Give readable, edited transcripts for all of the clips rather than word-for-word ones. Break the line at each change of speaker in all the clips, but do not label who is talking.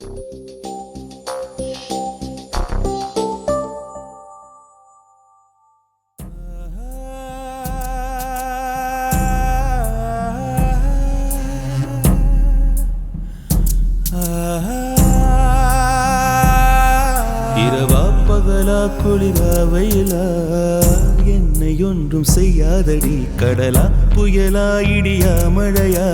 இரவா பகலா குளிரா வெயிலா என்னை ஒன்றும் செய்யாதடி. கடலா புயலா இடியா மழையா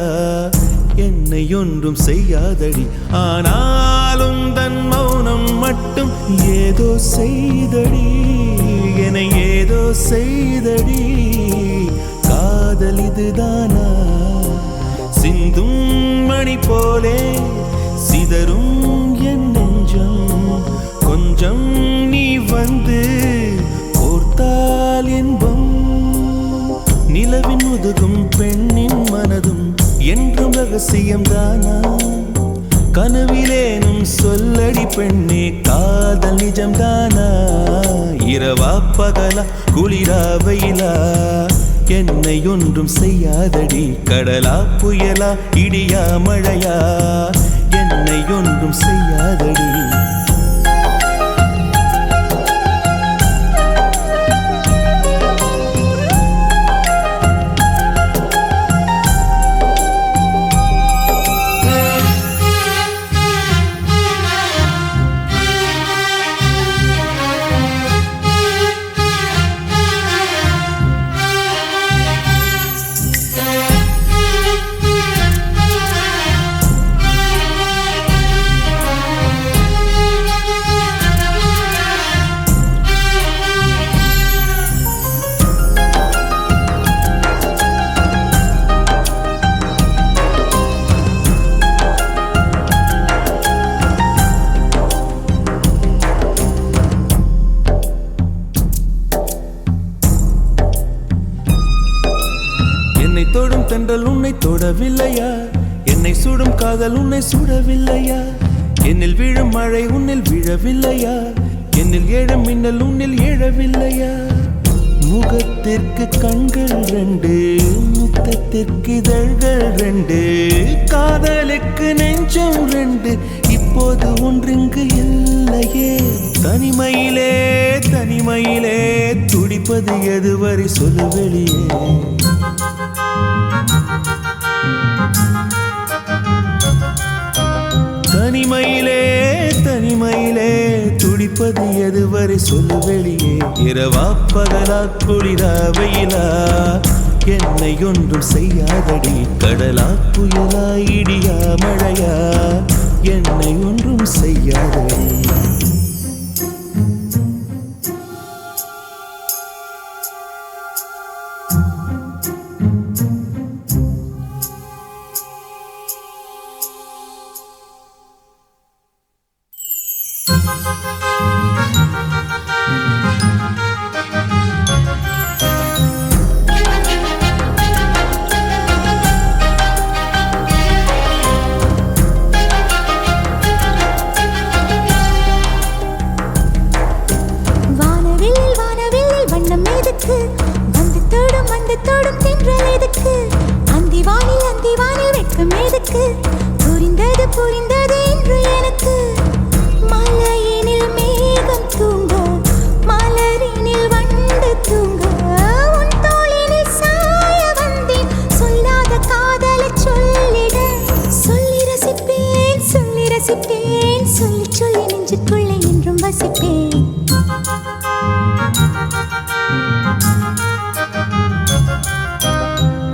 என்னை ஒன்றும் செய்யாதடி. ஆனாலும் தன் மௌனம் மட்டும் ஏதோ செய்தடி, என்னை ஏதோ செய்தடி. காதல் இதுதானா? சிந்தும் மணி போலே சிதறும் என் நெஞ்சம். கொஞ்சம் நீ வந்து கோர்த்தால் என்பம். நிலவின் முதுகும் பெண்ணின் மனதும் என்றும் ரகசியம்தானா? கனவிலேனும் சொல்லடி பெண்ணே, காதல் நிஜம்தானா? இரவா பகலா குளிரா வெயிலா என்னை ஒன்றும் செய்யாதடி. கடலா புயலா இடியா மழையா என்னை ஒன்றும் செய்யாதடி. என்னை தொடும் தென்றல் உன்னை தொடவில்லையா? என்னை சுடும் காதல் உன்னை சுடவில்லையா? என்னில் விழும் மழை உன்னில் விழவில்லையா? என்னில் ஏழும் மின்னல் உன்னில் எழவில்லையா? முகத்திற்கு கண்கள் ரெண்டு, முத்தத்திற்கு இதழ்கள் ரெண்டு, காதலுக்கு நெஞ்சம் ரெண்டு, இப்போது ஒன்றிங்கு இல்லையே. தனிமையிலே தனிமையிலே துடிப்பது எதுவரை சொல்லு வெளியே. தனிமையிலே தனிமையிலே துடிப்பது எதுவரை சொல்லு வெளியே. இரவா பகலா குளிரா வெயிலா என்னை ஒன்றும் செய்யாதடி. கடலா புயலா இடியா மழையா என்னை ஒன்றும் செய்யாதடி.
தொடும் தென்றல் எதுக்கு? அந்திவானில் வெட்கம் எதுக்கு? புரிந்தது புரிந்தது என்று எனக்கு. மலையினில் மேகம் தூங்க, மலரினில் வண்டு தூங்க, உன் தோளினில் சாய வந்தேன். சொல்லாத காதலை சொல்லிட, சொல்லி ரசிப்பேன் சொல்லி ரசிப்பேன், சொல்லி சொல்லி நெஞ்சுக்குள்ளே என்றும் வசிப்பேன்.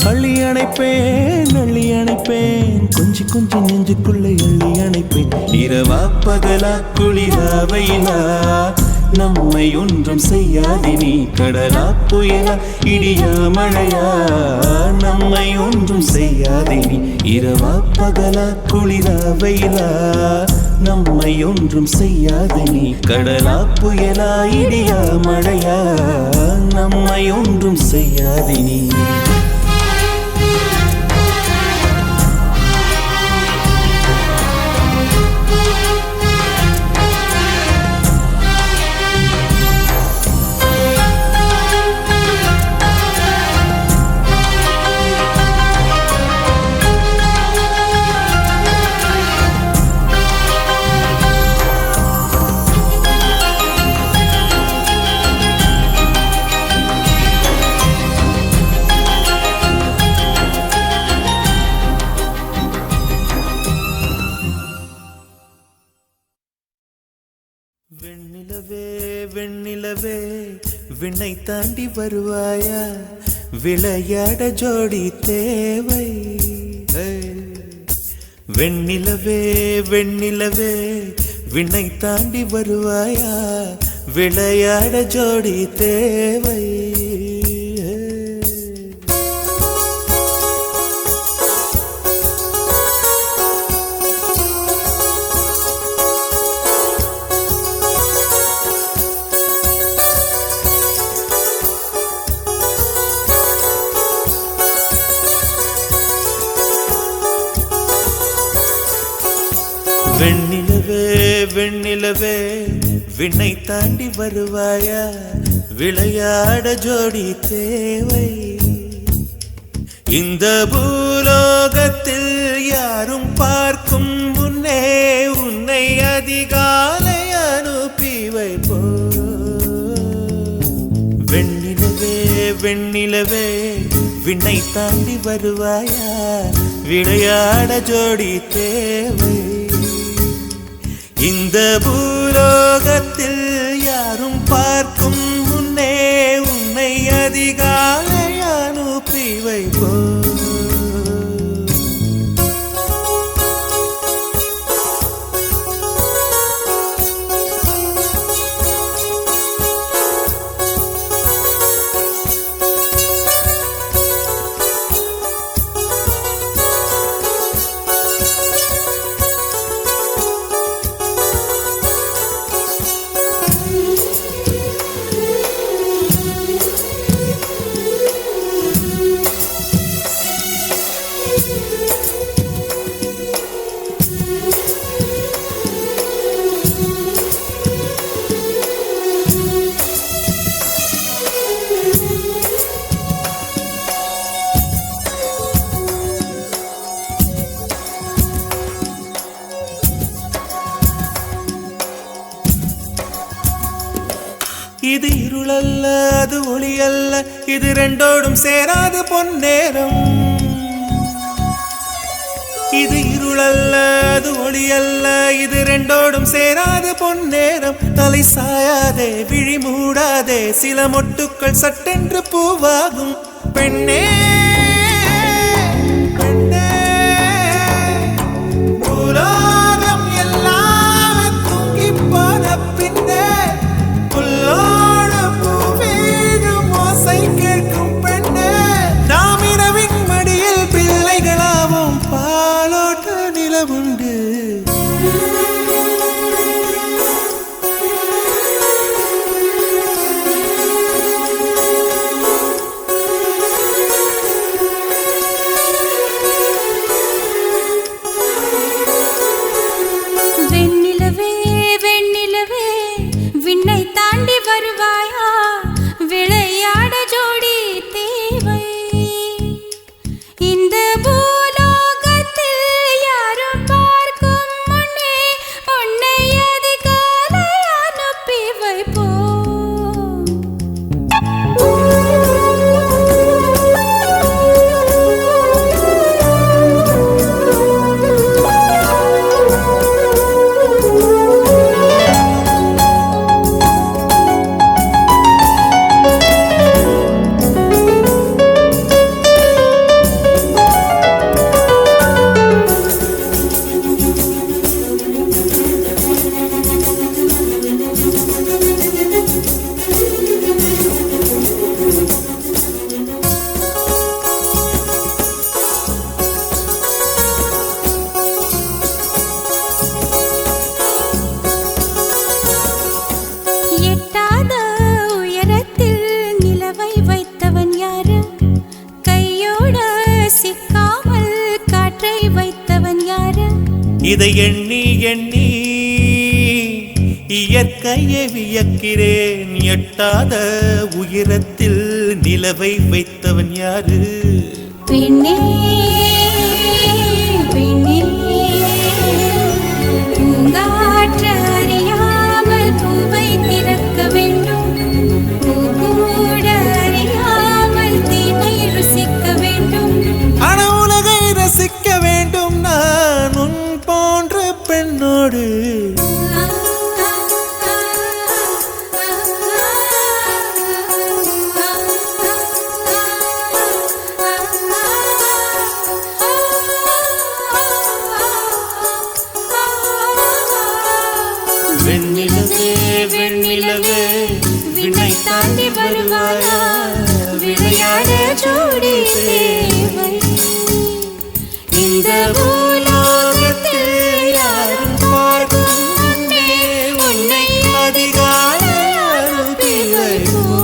அள்ளி அணைப்பேன் அள்ளி அணைப்பேன், கொஞ்சி கொஞ்சி நெஞ்சுக்குள்ளே அள்ளி அணைப்பேன். இரவா பகலா குளிரா வெயிலா நம்மை ஒன்றும் செய்யாதினி. கடலா புயலா இடியா மழையா நம்மை ஒன்றும் செய்யாதினி. இரவா பகலா குளிரா வெயிலா நம்மை ஒன்றும் செய்யாதினி. கடலா புயலா இடியா மழையா நம்மை ஒன்றும் செய்யாதினி. வெண்ணிலவே வெண்ணிலவே விண்ணை தாண்டி வருவாயா விளையாட ஜோடி தேவை வெண்ணிலவே வெண்ணிலவே விண்ணை தாண்டி வருவாயா விளையாட ஜோடி தேவை வெண்ணிலவே வெண்ணிலவே விண்ணை தாண்டி வருவாயா விளையாட ஜோடி தேவை இந்த பூலோகத்தில் யாரும் பார்க்கும் முன்னே உன்னை அதிகாலை அனுப்பி வைப்போ வெண்ணிலவே வெண்ணிலவே விண்ணை தாண்டி வருவாயா விளையாட ஜோடி தேவை இந்த பூலோகத்தில் யாரும் பார்க்கும் முன்னே உன்னை அதிகாலை அனுப்பி வைப்போ இது இருளல்ல அது ஒளி அல்ல இது ரெண்டோடும் சேராது பொன்னேரம் இது இருளல்ல அது ஒளி அல்ல இது ரெண்டோடும் சேராது பொன்னேரம் தலை சாயாதே விழி மூடாதே சில மொட்டுக்கள் சட்டென்று பூவாகும் பெண்ணே பெண்ணே பூலோகம் எல்லாம் தூங்கி போன பின்னே கேட்கும் பெண்ணே நாம் இரவின் மடியில் பிள்ளைகளாவும் பாலோட்ட நிலவுண்டு
வெண்ணிலவே வெண்ணிலவே விண்ணை தாண்டி வருவாயா விளையாட ஜோடி தேவை இந்த பூலோகத்தில் யாரும் பார்க்கும் முன்னே உன்னை அதிகாலை அனுப்பி வைப்போ எட்டாத உயரத்தில் நிலவை வைத்தவன் யாரு கையோட சிக்காமல் காற்றை வைத்தவன் யாரு
இதை எண்ணி எண்ணி இயற்கையை வியக்கிறேன் எட்டாத உயரத்தில் நிலவை வைத்தவன் யாரு
பெண்ணே பெண்ணே பூங்காற்று அறியாமல் பூவை திறக்க வேண்டும் பூக்கூட அறியாமல் தீமை ருசிக்க வேண்டும்
அன உலகை ரசிக்க வேண்டும் நான் உன் போன்ற பெண்ணோடு வெண்ணிலவே வெண்ணிலவே விண்ணை தாண்டி வருவாயா
விளையாட ஜோடி தேவை
இந்த பூலோகத்தில் யாரும் பார்க்கும் முன்னே உன்னை அதிகாலை அனுப்பி வைப்போம்.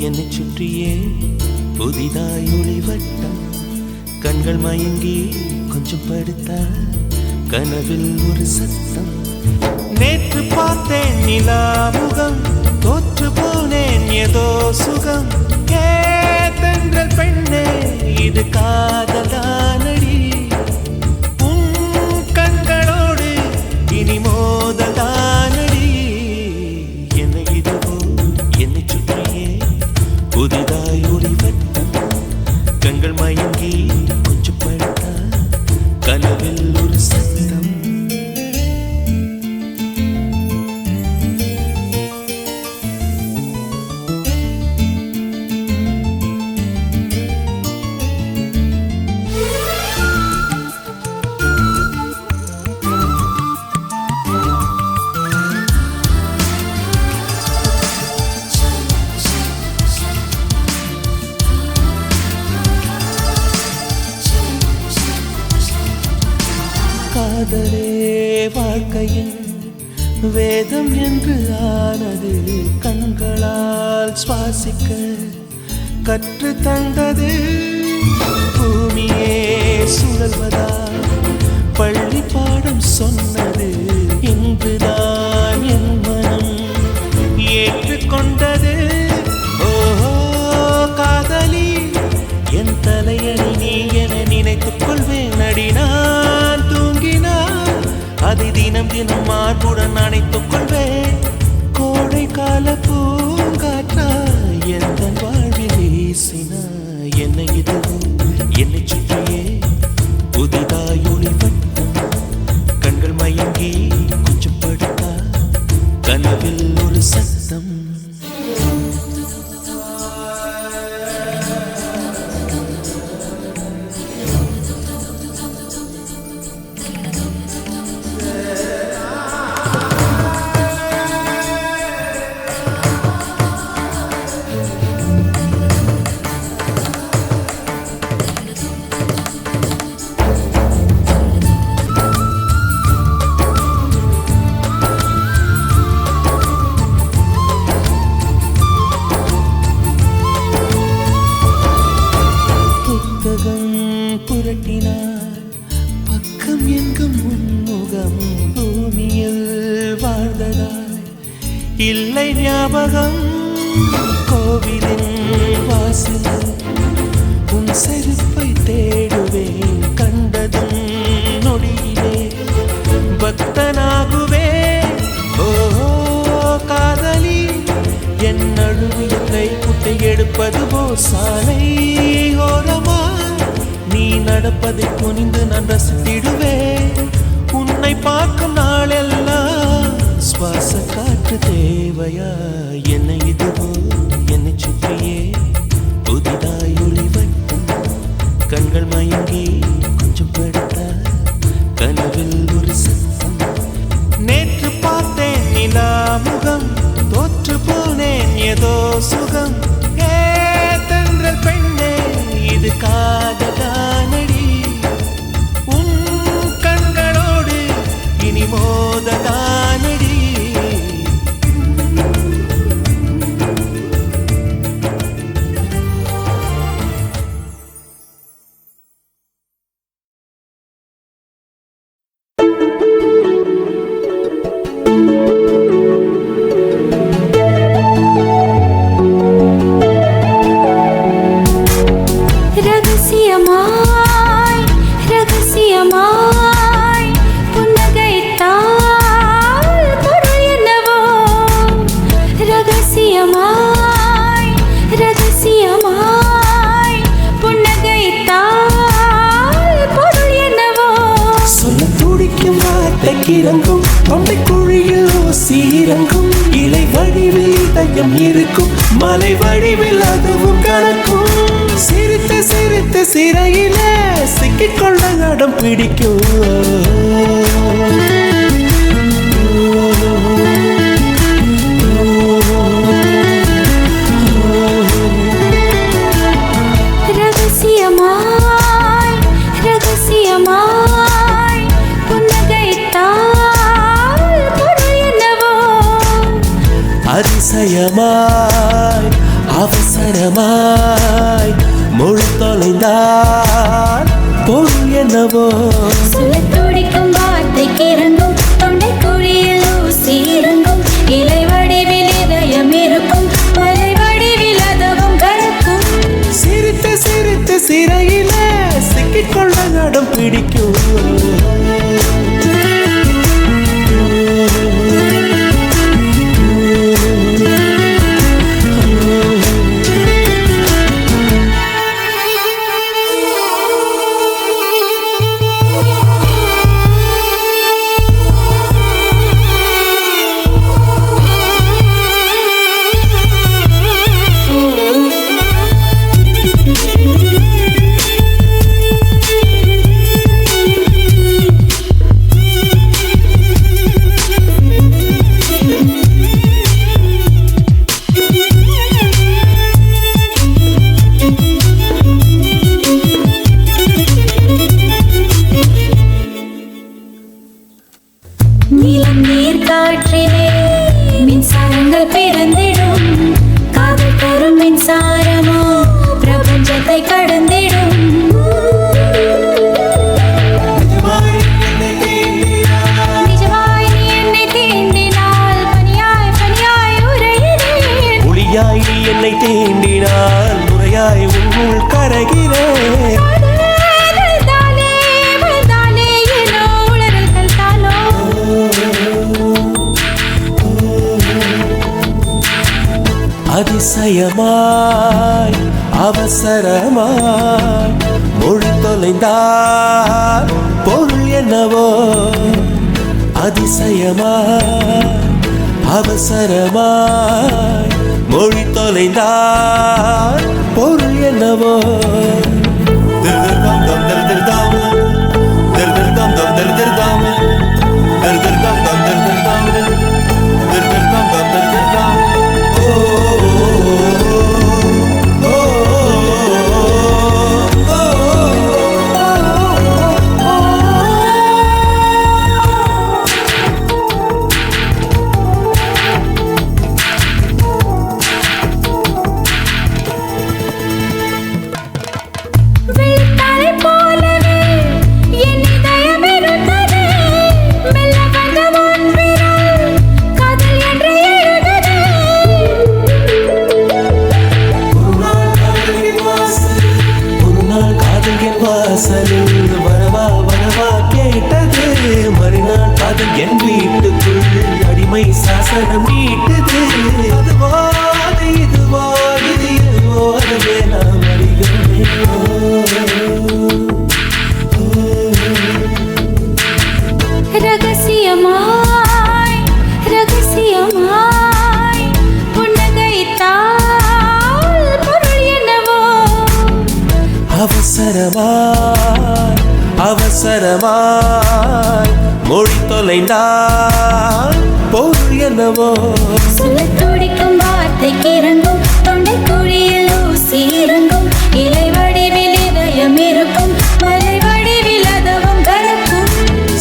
என்னை சுற்றியே புதிதாய் ஒளிவட்டம் கண்கள் மயங்கி கொஞ்சம் படுத்தா கனவில் ஒரு சத்தம் நேற்று பார்த்தேன் நிலா முகம் தோற்று போனேன் ஏதோ சுகம் கேட்டென்றல் பெண்ணே இது காதலானடி உன் கண்களோடு இனி மோதலானடி என்னை இதுவோ என்னை சுற்றியே புதிதாய் ஒளிவட்டம் கண்கள் மயங்கி கொஞ்சம் படுத்தா கனவில் ஒரு சத்தம் காதலே வாழ்க்கையின் வேதம் என்று ஆனது கண்களால் சுவாசிக்க கற்று தந்தது பூமியே சுழல்வதா பள்ளி பாடம் சொன்னது இங்குதான் என் மனம் ஏற்றுக்கொண்டது ஓஹோ காதலி என் தலையணி நீ என நினைத்துக் கொள்வேன் அடி நான் தூங்கினான் அதை தினம் தினம் மார்புடன் அணைத்துக் கொள்வேன் கோடை கால பூங்காற்றா எந்த வாழ்வில் வீசினா என்னை இதுவும் என்னை சுற்றியே புதிதாய் ஒளிவட்டம் கண்கள் மயங்கி கொஞ்சம் படுத்தா கனவில் ஒரு சத்தம் புரட்டினார் பக்கம் எங்கும் உன்முகம் பூமியில் வாழ்ந்ததாய் இல்லை ஞாபகம் கோவிலின் வாசல் உன் செருப்பை தேடுவேன் கண்டதும் நொடியிலே பக்தனாகுவேன் ஓ காதலி என் நழுவிய கை குட்டை எடுப்பது போ சாலை ஓரமா நீ நடப்பதை குனிந்து நான் ரசித்திடுவேன் உன்னை பார்க்கும் நாளெல்லாம் சுவாச காற்று தேவையா என்னை இதுவோ என்னை சுற்றியே புதிதாய் ஒளிவட்டம் கண்கள் மயங்கி கொஞ்சம் படுத்தா கனவில் ஒரு சத்தம் நேற்று பார்த்தேன் நிலா முகம் தோற்று போனேன் ஏதோ சுகம் தென்றல் பெண்ணே இது காதலானடி உன் கண்களோடு வார்த்தைக்கிறங்கும் தொண்டை குழியில் ஊசிறங்கும் இலை வடிவில் இதயம் இருக்கும் மலை வடிவில் அதுவும் கலக்கும் சிரித்து சிரித்து சிறையில சிக்கிக்கொள்ள அடம் பிடிக்கும்
ரகசியமாய் ரகசியமாய் புன்னகைத்தால் பொருள் என்னவோ
அதிசயமாய் அவசரமாய் மொழி தொலைந்தால் பொருள் என்னவோ
சொல்ல துடிக்கும் வார்த்தைக்கு இறங்கும் தொண்டை குழியில் ஊசி இறங்கும் இலை வடிவில் இதயம் இருக்கும் மலை வடிவில் அதுவும் கலக்கும்
சிரித்து சிரித்து சிறையில சிக்கிக்கொள்ள அடம் பிடிக்கும்
நீலம் நீர் காற்றிலே மின்சாரங்கள் பிறந்திடும் காதல் தரும் மின்சாரமோ பிரபஞ்சத்தை கடந்திடும் நிஜமாய் நீ என்னை தீண்டினால் பனியாய் பனியாய் உறைகிறேன்
ஒளியாய் நீ என்னை தீண்டினால் முறையாய் உள் கரைகிறேன் அதிசயமாய் அவசரமாய் மொழி தொலைந்தால் பொருள் என்னவோ அதிசயமாய் அவசரமாய் மொழி தொலைந்தால் பொருள் என்னவோ வாசலில் வரவா வரவா கேட்டது மறுநாள் காதல் என் வீட்டுக்குள் அடிமை சாசனம் நீட்டது அதுவா அது இதுவா இது எதுவோ அதுவே நாம்
ரகசியமாய் ரகசியமாய் புன்னகைத்தால் பொருள் என்னவோ
அவசரமாய் அவசரமாய் மொழி தொலைந்தால் பொருள் என்னவோ
சொல்ல துடிக்கும் வார்த்தைக்கு இறங்கும் தொண்டை குழியில் ஊசி இறங்கும் இலை வடிவில் இதயம் இருக்கும் மலை வடிவில் அதுவும் கலக்கும்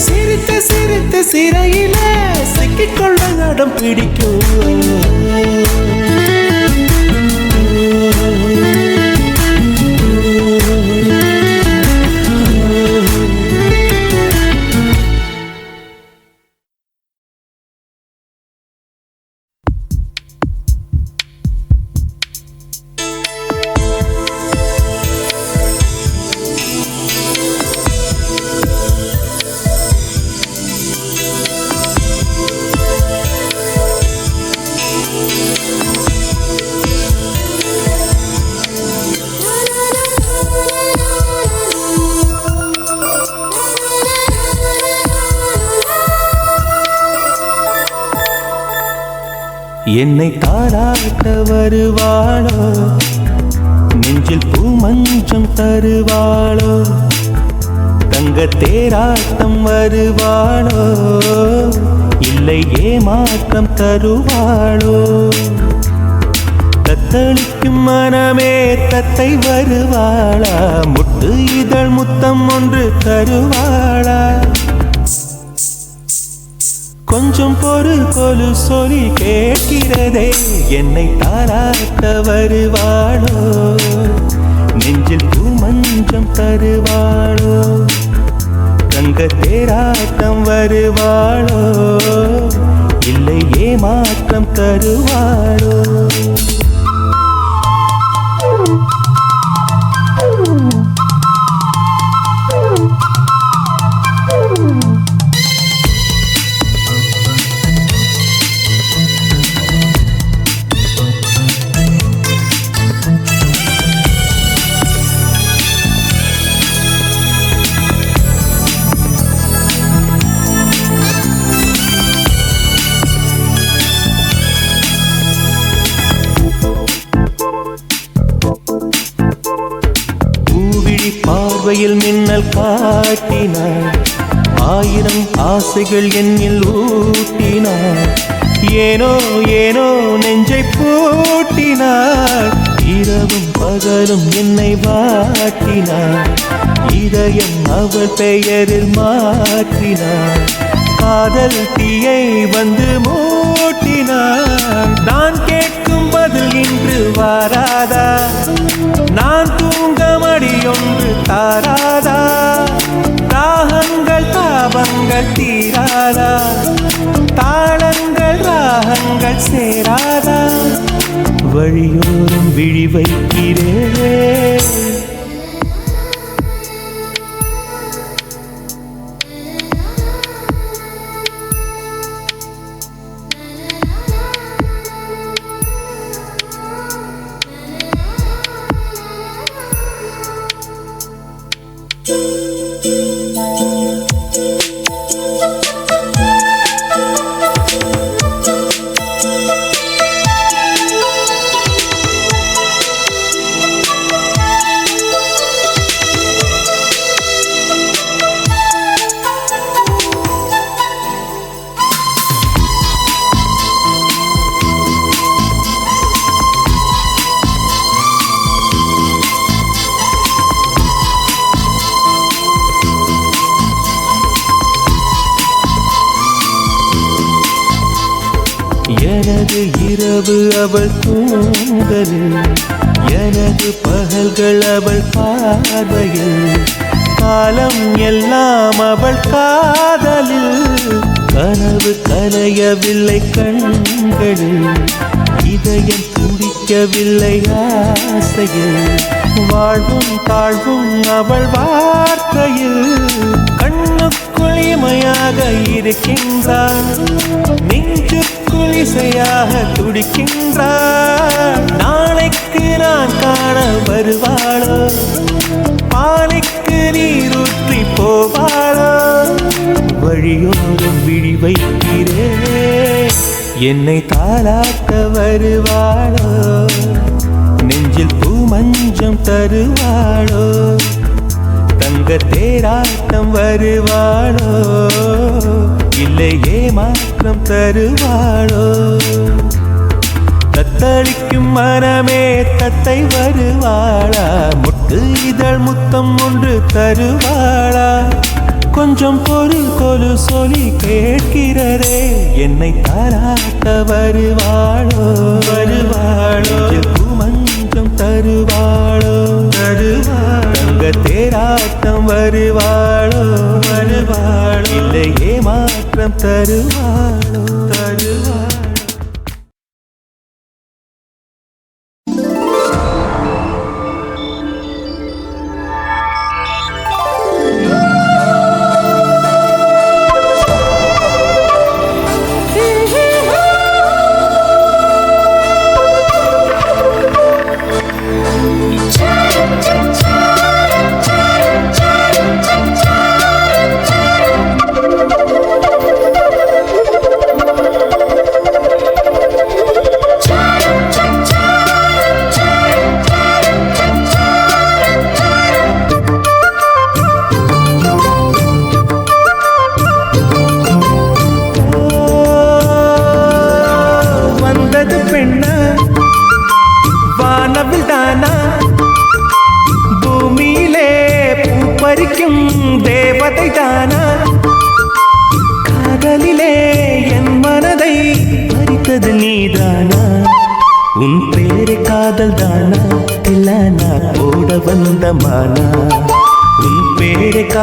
சிரித்து சிரித்து சிறையில சிக்கிக்கொள்ள அடம் பிடிக்கும் என்னை தாராட்ட வருவாளோ, நெஞ்சில் பூமஞ்சம் தருவாளோ, தங்க தேராட்டம் வருவாளோ, இல்லை ஏமாற்றம் தருவாளோ. தத்தளிக்கும் மனமே தத்தை வருவாளா, முட்டு இதழ் முத்தம் ஒன்று தருவாளா. கொஞ்சம் பொறு கொலு சொல்லி கேட்கிறதே, என்னை தாராட்ட வருவாளோ, நெஞ்சில் பூமஞ்சம் தருவாளோ, தங்க தேராட்டம் வருவாளோ, இல்லை ஏமாற்றம் தருவாளோ. பார்வையில் மின்னல் காட்டினார், ஆயிரம் ஆசைகள் என்னில் ஊட்டினார். ஏனோ ஏனோ நெஞ்சை பூட்டினார், இரவும் பகலும் என்னை வாட்டினார். இதயம் அவள் பெயரில் மாற்றினார், காதல் தீயை வந்து மூட்டினார். நான் கேட்கும் பதில் இன்று வாராதா, நான் தூங்க மடியொன்று தாராதா. தாகங்கள் தாபங்கள் தீராதா, தாளங்கள் ராகங்கள் சேராதா. வழியோரம் விழி வைக்கிறேன், எனது இரவு அவள் தூங்கலில், எனது பகல்கள் அவள் பார்வையில், காலம் எல்லாம் அவள் காதலில். கனவு கலையவில்லை கண்களில், இதயம் துடிக்கவில்லை ஆசையில். வாழ்வும் தாழ்வும் அவள் வார்த்தையில், கண்ணுக்குள் இமையாக இருக்கின்றாள், நெஞ்சுக்குள் இசையாக துடிக்கின்றாள். நாளைக்கு நான் காண வருவாளோ, பாலைக்கு நீரூற்றி போவாளோ. வழியோரம் விழி வைக்கிறேன், என்னை தாலாட்ட வருவாளோ, நெஞ்சில் பூமஞ்சம் தருவாளோ, தங்க தேராட்டம் வருவாளோ, இல்லை ஏமாற்றம் தருவாளோ. தத்தளிக்கும் மனமே தத்தை வருவாளா, முட்டு இதழ் முத்தம் ஒன்று தருவாளா. கொஞ்சம் பொறு கொலு சொல்லி கேட்கிறதே, என்னை தாராட்ட வருவாளோ, வருவாளோ, பூமஞ்சம் தருவாளோ, தருவாளோ, தங்க தேராட்டம் வருவாளோ, வருவாளோ, இல்லை ஏமாற்றம் தருவாளோ, தருவாளோ.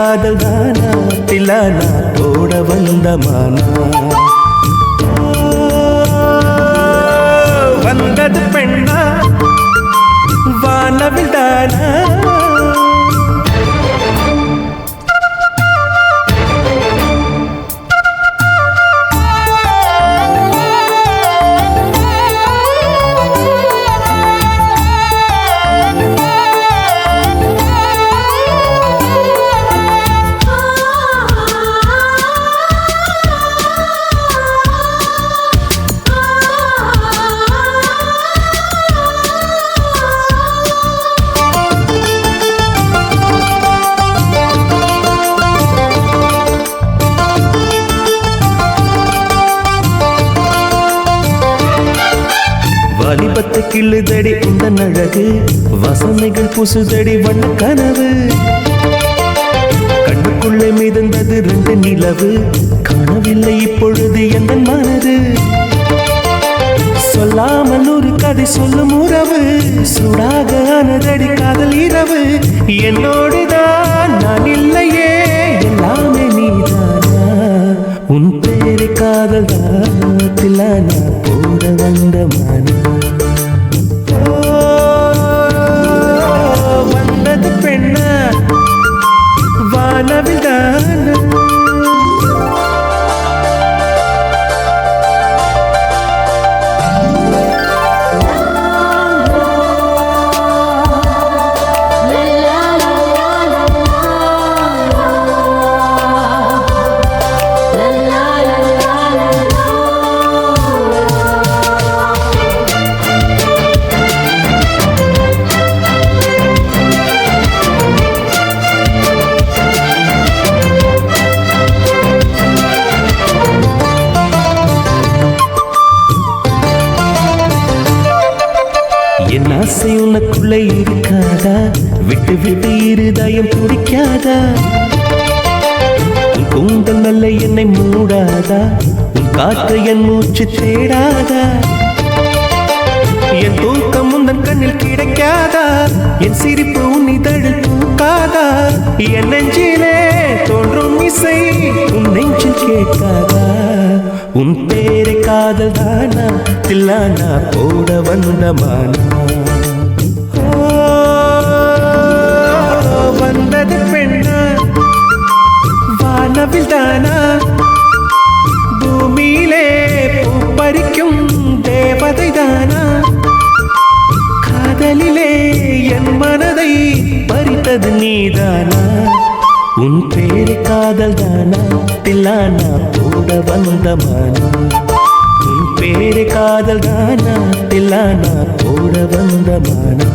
காதல் தானா தில்லானா போட வந்த மானா வந்தது பெண்ணா வானவில் தானா வாலிபத்தை கிள்ளுதடி இந்த அழகு வசனைகள் புசுதடி வண்ண கனவு கண்ணுக்குள்ளே மிதந்தது 2 நிலவு காணவில்லை இப்பொழுது எந்த மனது சொல்லாமல் ஒரு கதை சொல்லும் உறவு சூடாக ஆனதடி காதல் இரவு என்னோடுதான் நான் இல்லையே எல்லாமே நீதானா உன் பேரு காதல் தானா போட வந்த மன வந்தது பெண்ண வானவில் தான என் ஆசை உனக்குள்ள இருக்காதா விட்டு விட்டு இருதயம் துடிக்காதா உன் கூந்தல் நல்ல என்னை மூடாதா உன் காற்று என் மூச்சு தேடாதா என் தூக்கம் உந்தன் கண்ணில் கிடைக்காதா என் சிரிப்பு உன் இதழில் தூக்காதா என் நெஞ்சிலே தோன்றும் இசை உன் நெஞ்சில் கேட்காதா உன் பேரை காதல் தானா தில்லானா போட வந்த மானா வந்தது பெண்ணா வானவில் தானா பூமியிலே பூ பறிக்கும் தேவதை தானா காதலிலே என் மனதை பறித்தது நீதானா உன் பேரு காதல் தானா தில்லானா போட வந்த மானா உன் பேரு காதல் தானா தில்லானா போட வந்த மானா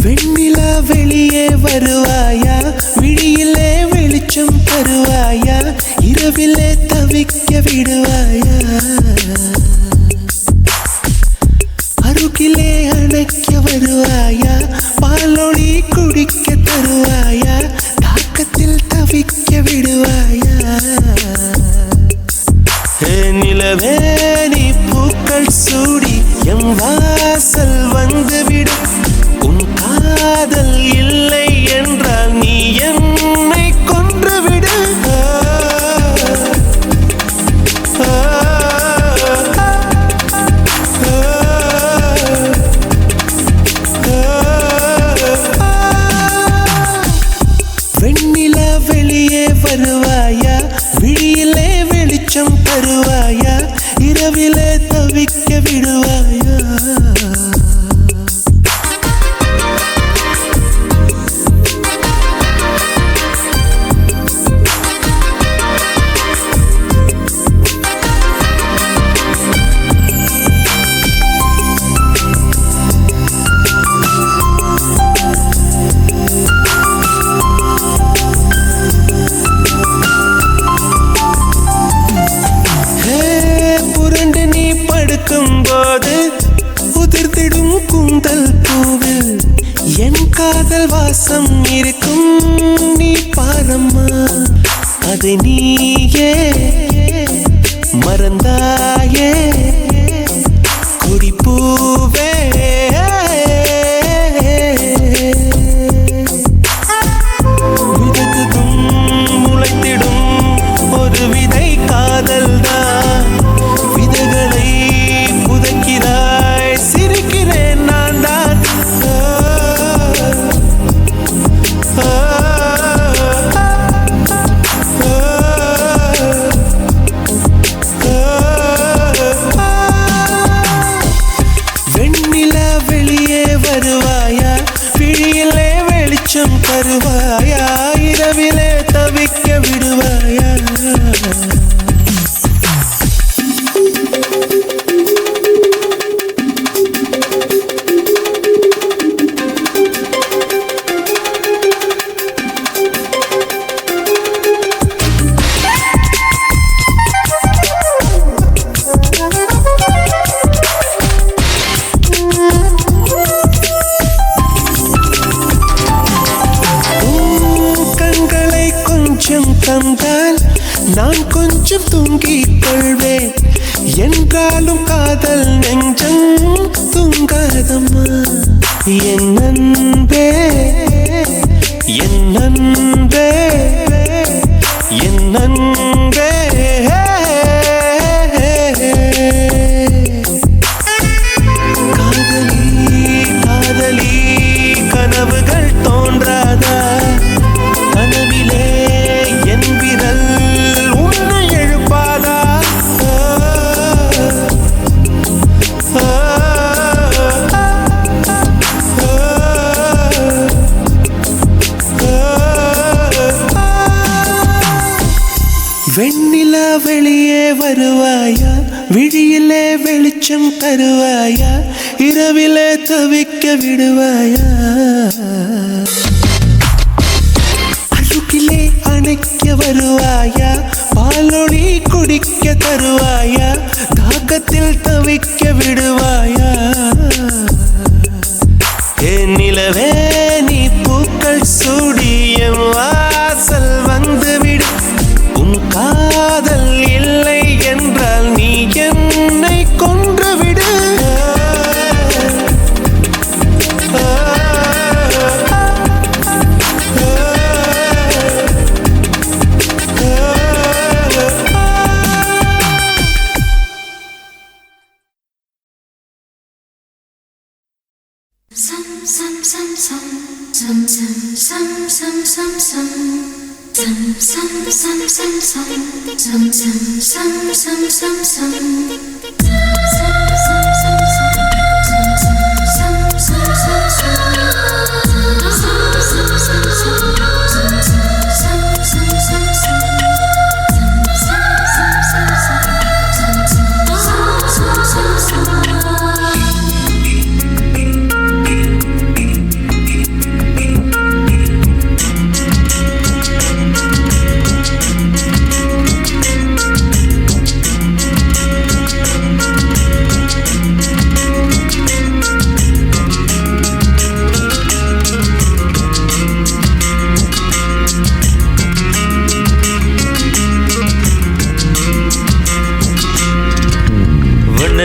வெண்ணிலா வெளியே வருவாயா விழியிலே வெளிச்சம் தருவாயா இரவிலே தவிக்க விடுவாயா அருகிலே அணைக்க வருவாயா பாலொளி குடிக்க தருவாயா தாக்கத்தில் தவிக்க விடுவாயா நிலவே நீ பூக்கள் சூடி எம் வாசல் வந்துவிடும் உன் காதல் இல்லை என்றால் நீ என்னை கொன்றுவிடு வெண்ணிலா வெளியே வருவாயா விழியிலே வெளிச்சம் தருவாயா இரவிலே தவிக்க விடுவாயா போது உதிர்த்திடும் கூந்தல் பூவில் என் காதல் வாசம் இருக்கும் நீ பாரம்மா அதை நீயே மறந்தாயே கொடிப்பூவே விதக்குதும் முளைத்திடும் ஒரு விதை காதல் தான் விதைகளை புதைக்கிறாய் சிரிக்கிறேன் நான் தான் வெண்ணிலா வெளியே வருவாயா விழியிலே வெளிச்சம் தருவாயா இரவிலே தவிக்க விடுவாயா தந்தால் நான் கொஞ்சம் தூங்கிக் கொள்வேன் என்றாலும் காதல் நெஞ்சம் தூங்காதம்மா என் அன்பே என் அன்பே என் அன்பே காதலி காதலி கனவுகள் தோன்றாதா கனவிலே என் விரல் உன்னை எழுப்பாதா வெண்ணிலா வெளியே வருவாயா விழியிலே வெளிச்சம் தருவாயா இரவிலே தவிக்க விடுவாயா அருகிலே அணைக்க வருவாயா பாலொளி குடிக்க தருவாயா தாகத்தில் தவிக்க விடுவாயா என் நிலவே நீ பூக்கள் சூடியம் வாசல் வந்துவிடு உன் காதல் இல்லை என்றால் நீ என்னை கொன்றுவிடு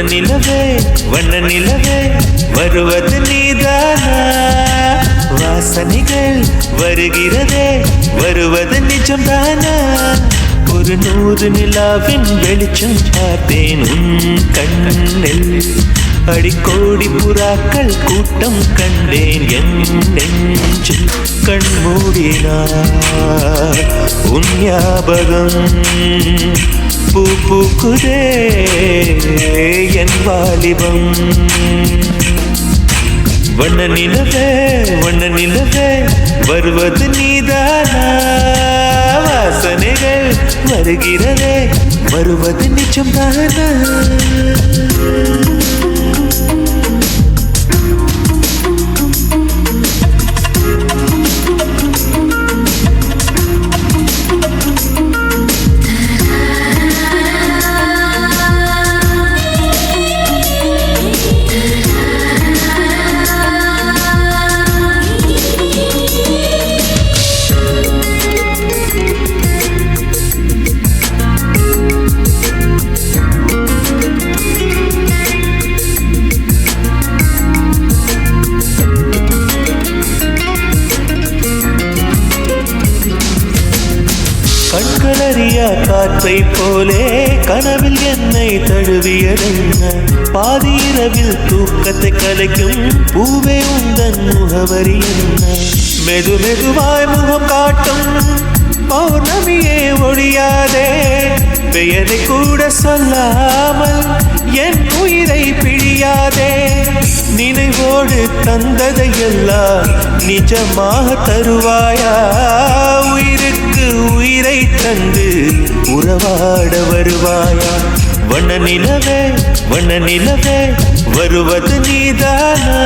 நிலவே வண்ண நிலவே வருவது நீதானா வாசனைகள் வருகிறதே வருவது நிஜம்தானா ஒரு 100 நிலாவின் வெளிச்சம் பார்த்தேன் உன் கண்ணில் அடிக்கோடி புறாக்கள் கூட்டம் கண்டேன் என் நெஞ்சில் கண்மூடினார் உன் ஞாபகம் பூ பூக்குதே என் வாலிபம் வண்ண நிலவே வருவது நீதானா வாசனைகள் வருகிறதே வருவது நிஜம்தானா கண்களறியா காற்றை போலே கனவில் என்னை தழுவியதென்ன பாதி இரவில் தூக்கத்தை கலைக்கும் பூவே உந்தன் முகவரி என்ன மெதுவாய் முகம் காட்டும் பௌர்ணமியே ஒழியாதே பெயரை கூட சொல்லாமல் என் உயிரை பிழியாதே நினைவோடு தந்ததையெல்லாம் நிஜமாக தருவாயா உயிருக்கு உயிரை தந்து உறவாட வருவாயா வண்ண நிலவே வருவது நீதானா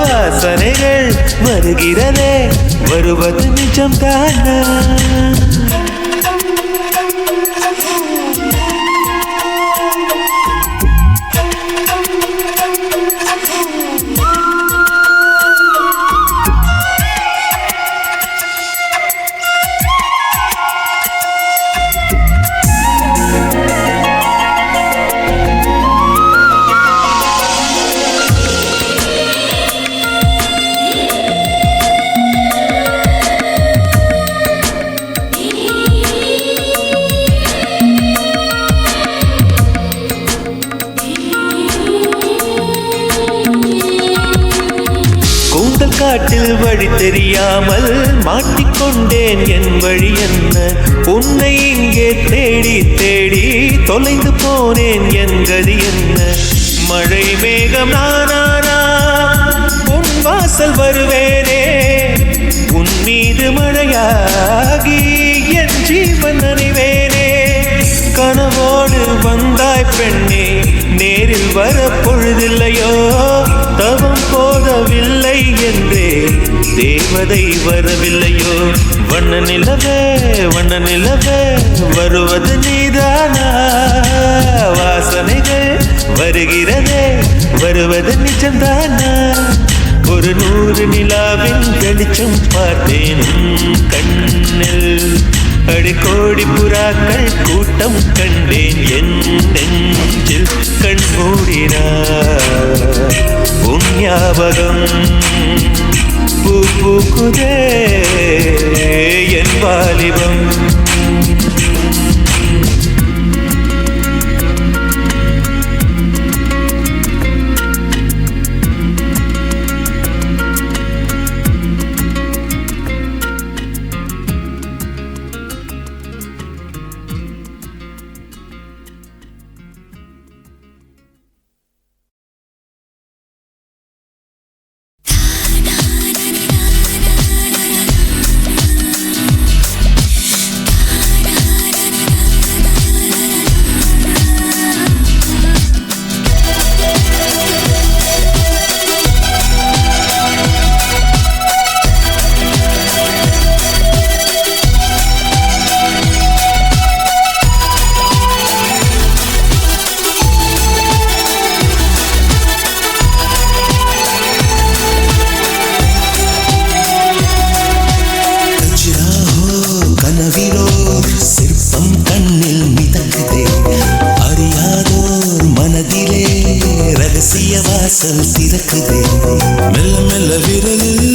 வாசனைகள் வருகிறதே வருவது நிஜம்தானா காட்டில் வழி தெரியாமல் மாட்டிக்கொண்டேன் என் வழி என்ன உன்னை இங்கே தேடி தொலைந்து போனேன் என் கதி என்ன மழை மேகம் நானா உன் வாசல் வருவேனே உன் மீது மழையாகி என் ஜீவன் நனைவேனே கனவோடு வந்தாய் பெண்ணே நேரில் வர பொழுதில்லையோ தவம் போதவில்லை என்றே தேவதை வரவில்லையோ வண்ண நிலவே வருவது நீதானா வாசனைகள் வருகிறதே வருவது நிஜம்தானா ஒரு 100 நிலாவின் வெளிச்சம் பார்த்தேன் கண்ணில் அடிக்கோடி புறாக்கள் கூட்டம் கண்டேன் என் நெஞ்சில் கண்மூடினார் உன் ஞாபகம் பூ பூக்குதே என் வாலிபம் வாசல் திறக்குதே மெல்ல மெல்ல விரலில்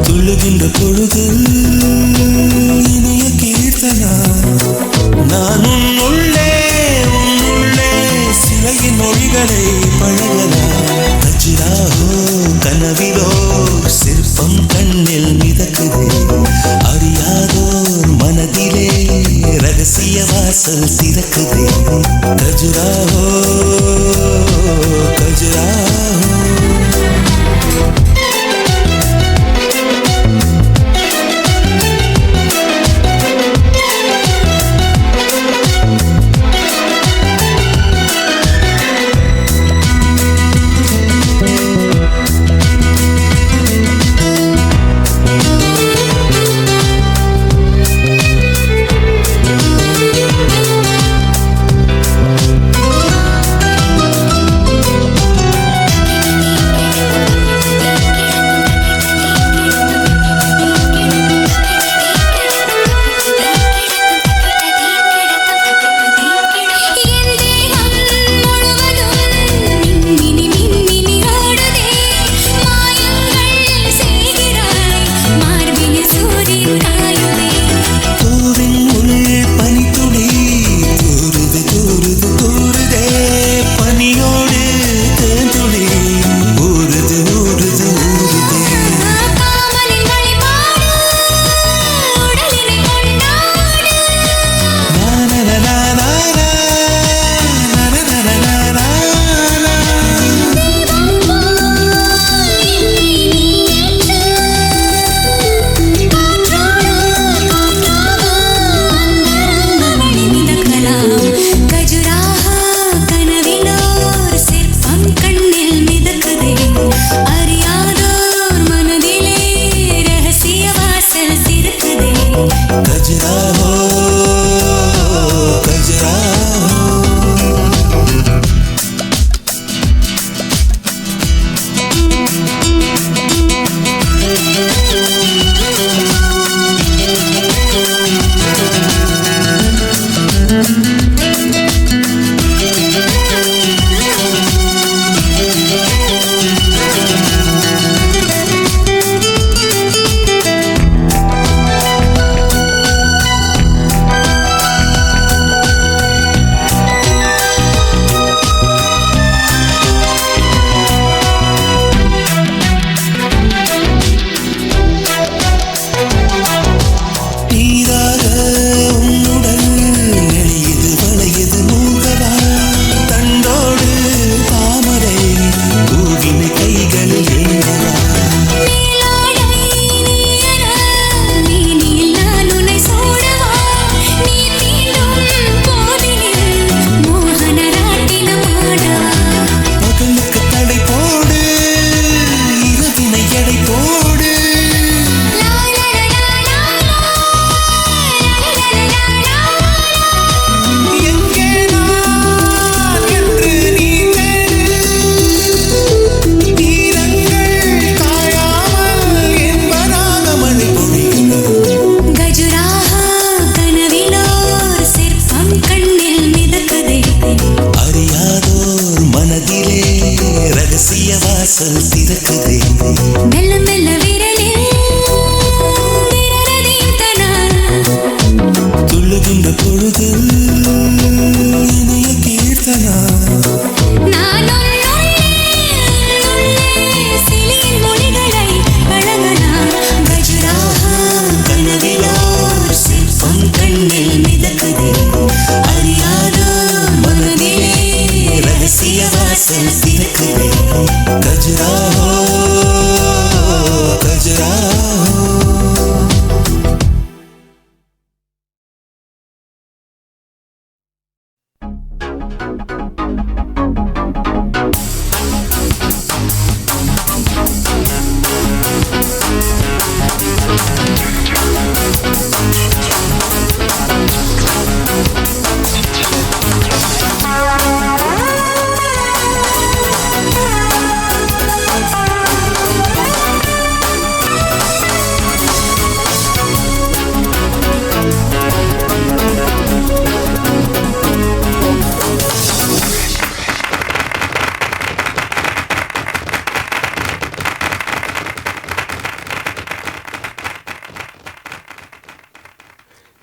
துள்ளுகின்ற பொழுது இனிய கீர்த்தனா நான் உள்ளே சிலையின் மொழிகளை பழகலாம் கஜிராஹோ கனவிலோர் சிற்பம் கண்ணில் மிதக்குதே அறியாதோர் மனதிலே ரகசிய வாசல் திறக்குதே கஜுராஹோ கஜுராஹோ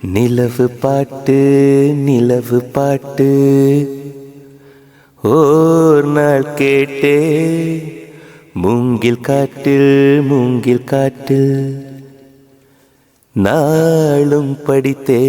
நிலவு பாட்டு நிலவு பாட்டு ஓர் நாள் கேட்டே மூங்கில் காட்டில் நாளும் படித்தே.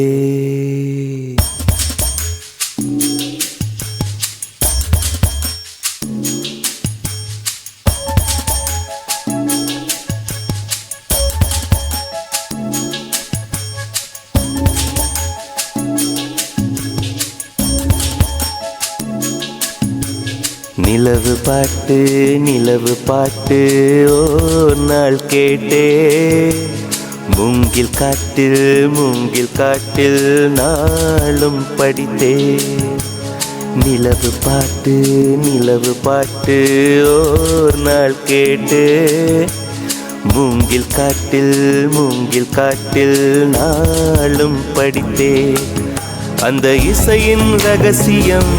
நிலவு பாட்டு ஓர் நாள் கேட்டே. மூங்கில் காட்டில் நாளும் படித்தே. நிலவு பாட்டு ஓர் நாள் கேட்டே. மூங்கில் காட்டில் நாளும் படித்தே. அந்த இசையின் ரகசியம்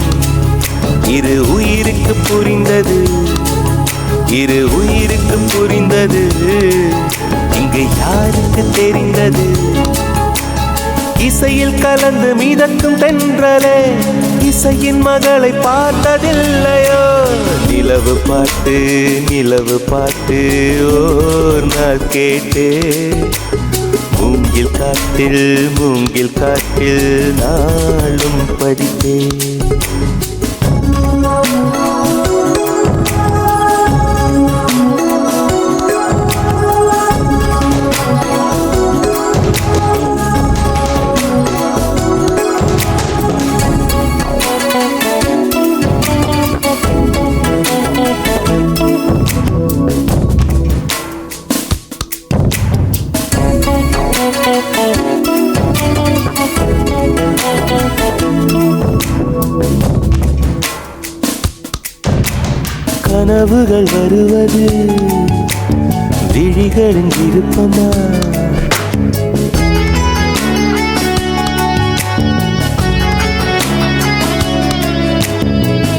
இரு உயிருக்கு புரிந்தது. இங்கு யாருக்கு தெரிந்தது? இசையில் கலந்து மிதக்கும் தென்றலே இசையின் மகளை பார்த்ததில்லையோ? நிலவு பாட்டு ஓர் நாள் கேட்டே. மூங்கில் காட்டில் நாளும் படித்தே. கனவுகள் வருவது விழிகளின் விருப்பமா?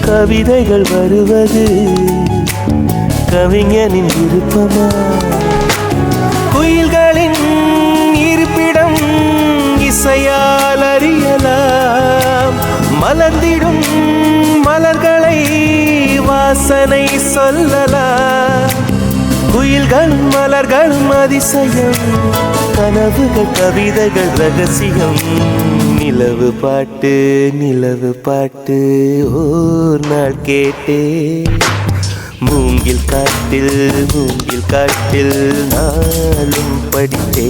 கவிதைகள் வருவது கவிஞனின் விருப்பமா? குயில்களின் இருப்பிடம் இசையால் அறியலாம். மலர்ந்திடும் மலர்களை வாசனை சொல்லலாம். குயில்களும் மலர்களும் அதிசயம், கனவுகள் கவிதைகள் ரகசியம். நிலவு பாட்டு ஓர் நாள் கேட்டே. மூங்கில் காட்டில் நாளும் படித்தே.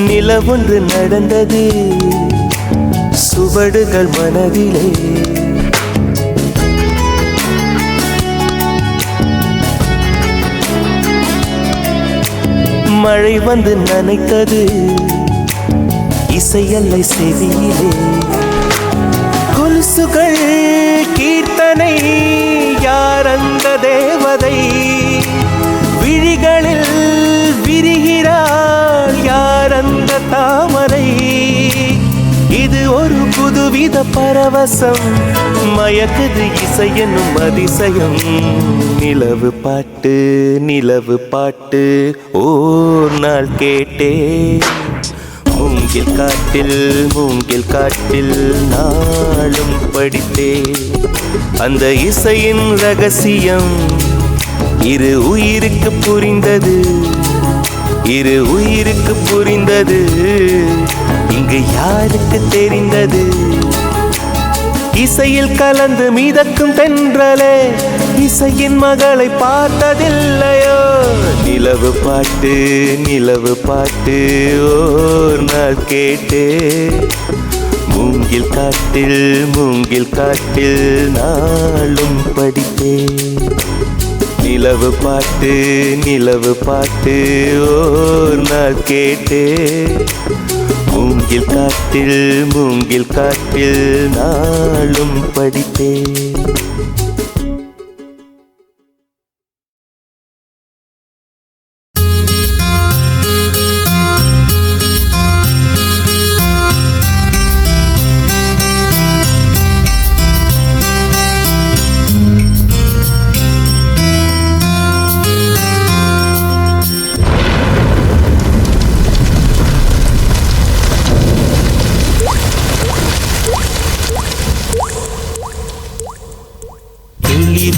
நிலவொன்று நடந்தது சுவடுகள் மனதிலே. மழை வந்து நனைத்தது இசையல்லை செவியிலே. கொலுசுகள் கீர்த்தனை யார் அந்த தேவதை? விழிகளில் விரிகிறாள் யார் அந்த தாமரை? இது ஒரு புதுவித பரவசம், மயக்குது இசை என்னும் அதிசயம். நிலவு பாட்டு ஓர் நாள் கேட்டே. மூங்கில் காட்டில் நாளும் படித்தே. அந்த இசையின் ரகசியம் இரு உயிருக்கு புரிந்தது. இங்கு யாருக்கு தெரிந்தது? இசையில் கலந்து மிதக்கும் தென்றலே இசையின் மகளை பார்த்ததில்லையோ? நிலவு பாட்டு ஓர் நாள் கேட்டே. மூங்கில் காட்டில் நாளும் படித்தே. நிலவு பாட்டு ஓர் நாள் கேட்டே மூங்கில் காட்டில் நாளும் படித்தேன்.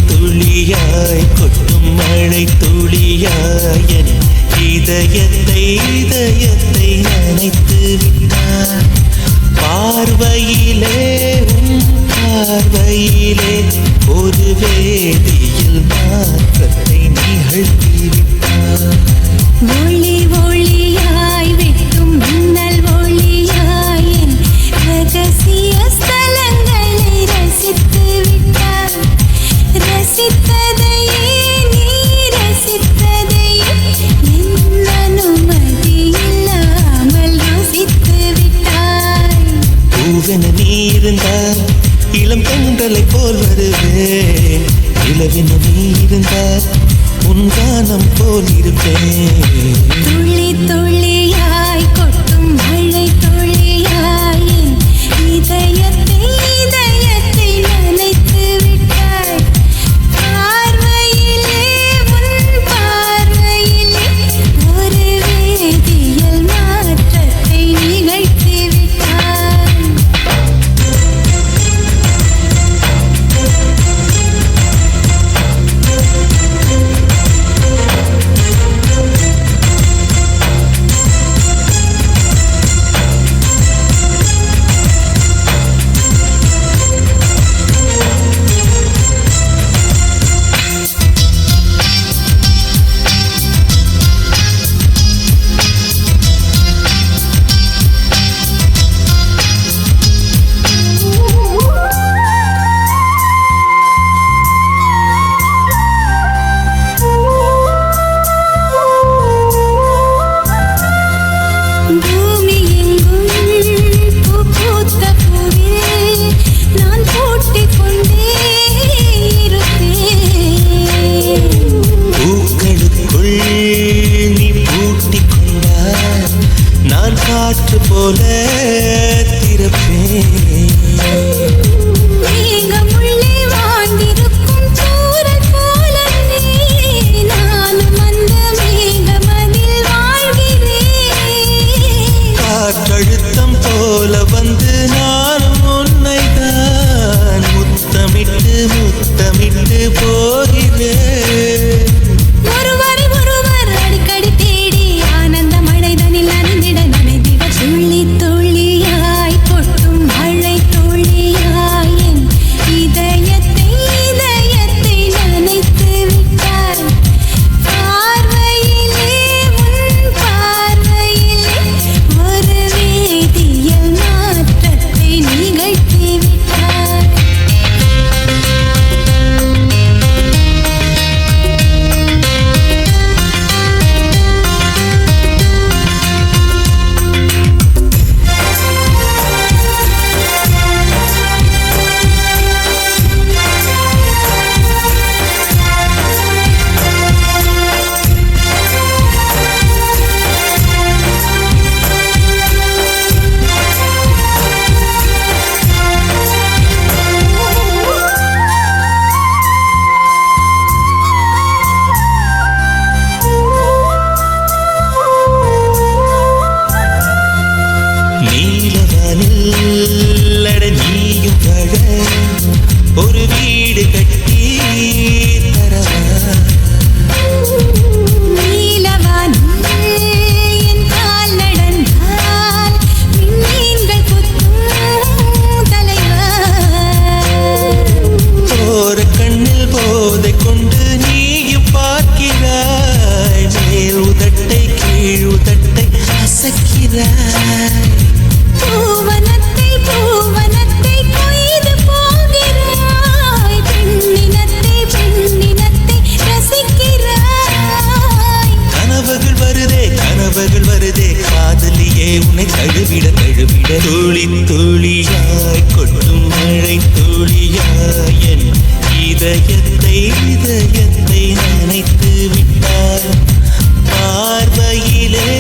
துளியாய் கொட்டும் மழை துளியாய் என் இதயத்தை நனைத்து விட்டாய். பார்வையிலே ஒரு வேதியில் மாற்றத்தை நிகழ்த்தி விட்டாய்.
ஒளி ஒளியாய் வெட்டும் மின்னல் ஒளியாய் என் ரகசிய ஸ்தலங்களை ரசித்து விட்டாய். ரசித்ததையே நீ ரசித்ததையே என் அனுமதி இல்லாமல் யோசித்து விட்டாய்.
பூவென நீ இருந்தால் இளம் பெண்களை போல் வருவேன். இளவென நீ இருந்தால் உன் கானம் போல் இருப்பேன்.
துளி துளியாய் கொட்டும் மழை துளியாய் என் இதயத்தை நனைத்து விட்டாய். பார்வையிலே ஒரு வேதியியல் மாற்றத்தை நிகழ்த்தி விட்டாய். பூமி எங்கும் பூத்த பூவில் நான் பூட்டிக் கொண்டே இருப்பேன்.
பூக்களுக்குள் நீ பூட்டிக் கொண்டால் நான் காற்று போல திறப்பேன்.
மேகமுள்ளே வாழ்ந்திருக்கும் சூரன் போலவே நானும் அந்த மேகமதில் வாழ்கிறேன்.
காற்றழுத்தம் போல வந்து நானும் உன்னைதான் முத்தமிட்டு போகிறேன்.
ஒருவர் அடிக்கடி தேடி ஆனந்த மழைதனில் நனைந்திட துளி துளியாய் கொட்டும் மழை துளியாய் என் இதயத்தை நனைத்து விட்டாய். பார்வையிலே ஒரு வேதியியல் மாற்றத்தை நிகழ்த்தி விட்டாய்.
நீலவானில் அட நீயும் வாழ ஒரு வீடு கட்டி தரவா.
நீலவானில் என் கால் நடந்தால் விண்மீன்கள் குத்தும் தலைவா.
போற கண்ணில் போதை கொண்டு நீயும் பார்க்கிறாய். மேல் உதட்டை கீழ் உதட்டை அசைக்கிறாய்.
பூவனத்தை கொய்து போகிறாய். பெண்ணினத்தை ரசிக்கிறாய்.
கனவுகள் வருதே காதலியே உன்னை தழுவிட தழுவிட துளி துளியாய் கொட்டும் மழை துளியாய் என் இதயத்தை நனைத்து விட்டார் பார்வையிலே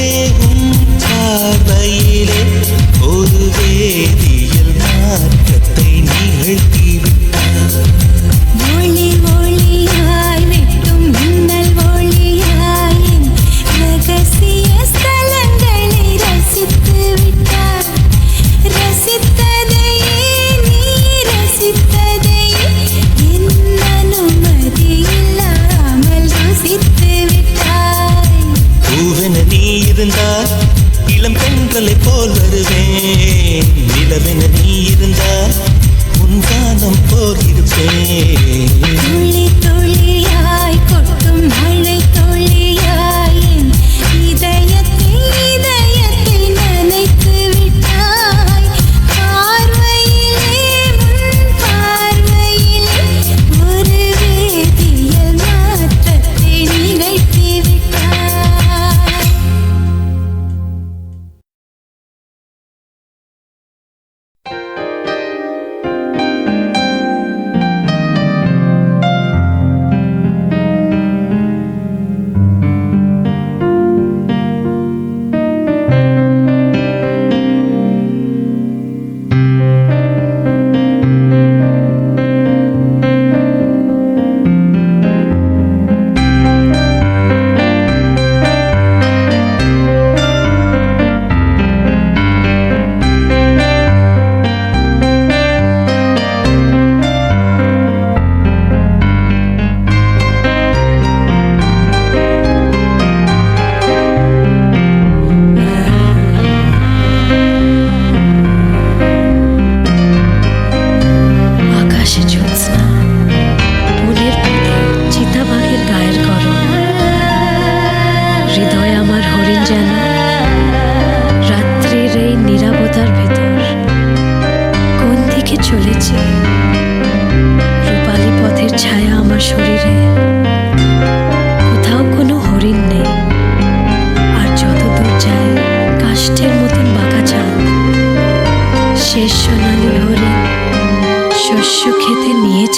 உன் பார்வையிலே ஒரு வேதியியல் மாற்றத்தை நிகழ்த்தி விட்டார்
ஒளி ஒளியாய் வெட்டும் மின்னல் ஒளியாய் என் ரகசிய ஸ்தலங்களை ரசித்து விட்டார் ரசித்ததையே நீ ரசித்ததையே என் அனுமதி இல்லாமல் ருசித்து விட்டாய்
பூவென நீ இருந்தால் இளம் பெண்களை போல் வருவேன் நிலவென நீ இருந்தால் உன் கானம் போல் இருப்பேன்
துளி துளியாய் கொட்டும் மழை துளியாய் என் இதயத்தை நனைத்து விட்டாய் பார்வையிலே முன் பார்வையிலே ஒரு வேதியியல் மாற்றத்தை நிகழ்த்தி விட்டாய்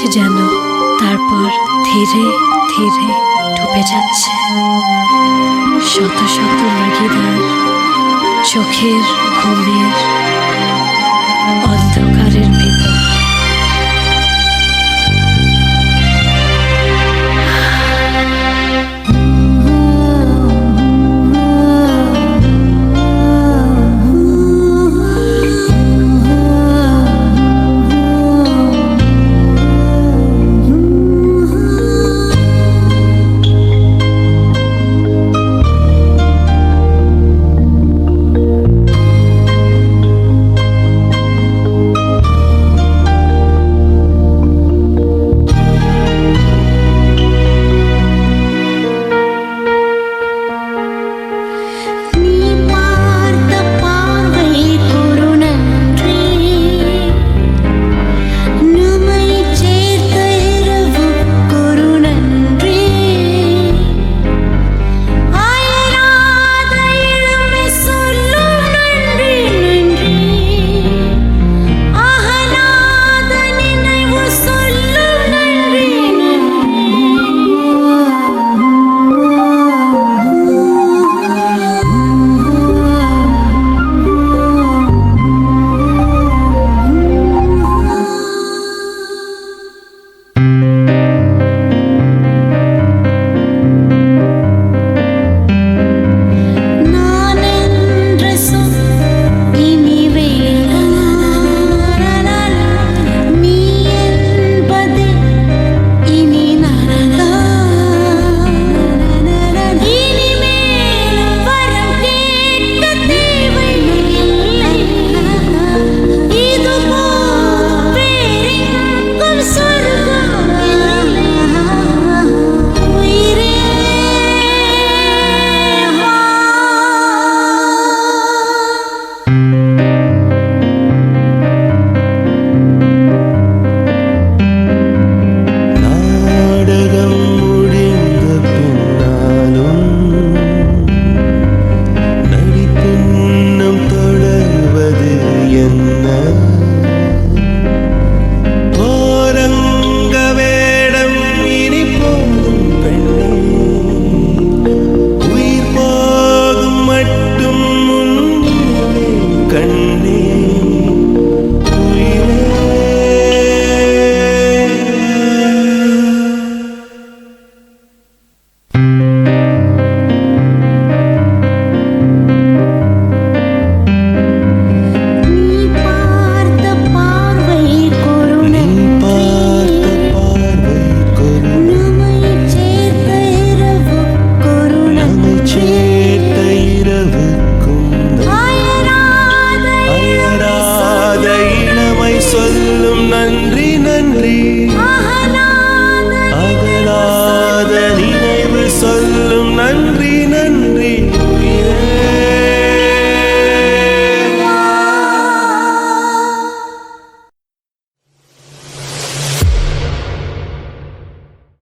যেন তারপর ধীরে ধীরে ডুবে যাচ্ছে শত শত মৃগীদার চোখের ঘুমের